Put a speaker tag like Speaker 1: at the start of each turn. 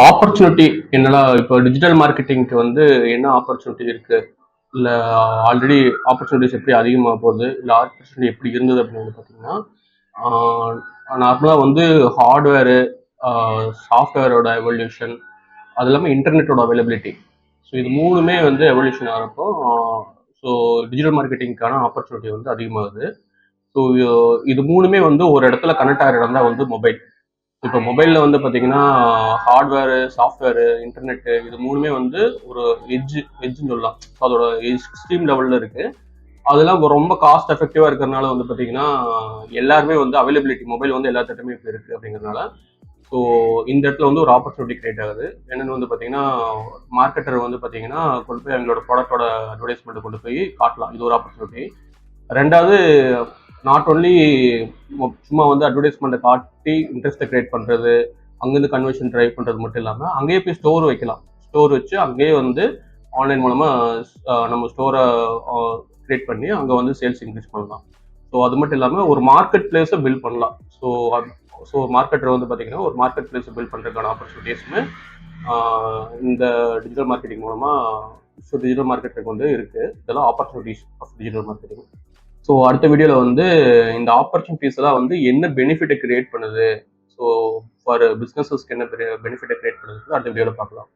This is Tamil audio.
Speaker 1: ஆப்பர்ச்சுனிட்டி என்னெல்லாம் இப்போ டிஜிட்டல் மார்க்கெட்டிங்க்கு வந்து என்ன ஆப்பர்ச்சுனிட்டி இருக்கு, இல்லை ஆல்ரெடி ஆப்பர்ச்சுனிட்டிஸ் எப்படி அதிகமாக போகுது, இல்லை ஆப்பர்ச்சுனிட்டி எப்படி இருந்தது அப்படின்னு பார்த்தீங்கன்னா, நார்மலாக வந்து ஹார்ட்வேரு, சாஃப்ட்வேரோட எவல்யூஷன், அது இல்லாமல் இன்டர்நெட்டோட அவைலபிலிட்டி. ஸோ இது மூணுமே வந்து எவல்யூஷன் ஆகிறப்போ ஸோ டிஜிட்டல் மார்க்கெட்டிங்க்கான ஆப்பர்ச்சுனிட்டி வந்து அதிகமாகுது. ஸோ இது மூணுமே வந்து ஒரு இடத்துல கனெக்ட் ஆகிற இடம் தான் வந்து மொபைல். இப்போ மொபைலில் வந்து பார்த்தீங்கன்னா ஹார்ட்வேரு, சாஃப்ட்வேரு, இன்டர்நெட்டு இது மூணுமே வந்து ஒரு எட்ஜ்னு சொல்லலாம். அதோட எக்ஸ்ட்ரீம் லெவலில் இருக்குது. அதெல்லாம் ரொம்ப காஸ்ட் எஃபெக்டிவாக இருக்கிறதுனால வந்து பார்த்தீங்கன்னா எல்லாருமே வந்து அவைலபிலிட்டி மொபைல் வந்து எல்லாத்திட்டமே இப்போ இருக்குது அப்படிங்கிறதுனால ஸோ இந்த இடத்துல வந்து ஒரு ஆப்பர்ச்சுனிட்டி கிரியேட் ஆகுது. என்னென்னு வந்து பார்த்தீங்கன்னா மார்க்கெட்டர் வந்து பார்த்தீங்கன்னா கொண்டு போய் அவங்களோட ப்ராடக்டோட அட்வர்டைஸ்மெண்ட்டை கொண்டு போய் காட்டலாம். இது ஒரு ஆப்பர்ச்சுனிட்டி. ரெண்டாவது, நாட் ஒன்லி சும்மா வந்து அட்வர்டைஸ்மெண்ட்டை காட்டி இன்ட்ரெஸ்ட்டை கிரியேட் பண்ணுறது, அங்கேருந்து கன்வர்ஷன் ட்ரைவ் பண்ணுறது மட்டும் இல்லாமல் அங்கேயே போய் ஸ்டோர் வைக்கலாம். ஸ்டோர் வச்சு அங்கேயே வந்து ஆன்லைன் மூலமாக நம்ம ஸ்டோரை கிரியேட் பண்ணி அங்கே வந்து சேல்ஸ் இன்க்ரீஸ் பண்ணலாம். ஸோ அது மட்டும் இல்லாமல் ஒரு மார்க்கெட் பிளேஸை பில்ட் பண்ணலாம். ஸோ மார்க்கெட்டர் வந்து பார்த்தீங்கன்னா ஒரு மார்க்கெட் பிளேஸை பில்ட் பண்ணுறதுக்கான ஆப்பர்ச்சுனிட்டிஸுமே இந்த டிஜிட்டல் மார்க்கெட்டிங் மூலமாக டிஜிட்டல் மார்க்கெட்டுக்கு வந்து இருக்குது. இதெல்லாம் opportunities of digital marketing. So அடுத்த வீடியோவில் வந்து இந்த ஆப்பர்ச்சுனிட்டிஸ் எல்லாம் வந்து என்ன பெனிஃபிட்டை கிரியேட் பண்ணுது, ஸோ ஃபார் பிஸ்னஸஸ்க்கு என்ன பெனிஃபிட்டை கிரியேட் பண்ணுது அடுத்த வீடியோவில் பார்க்கலாம்.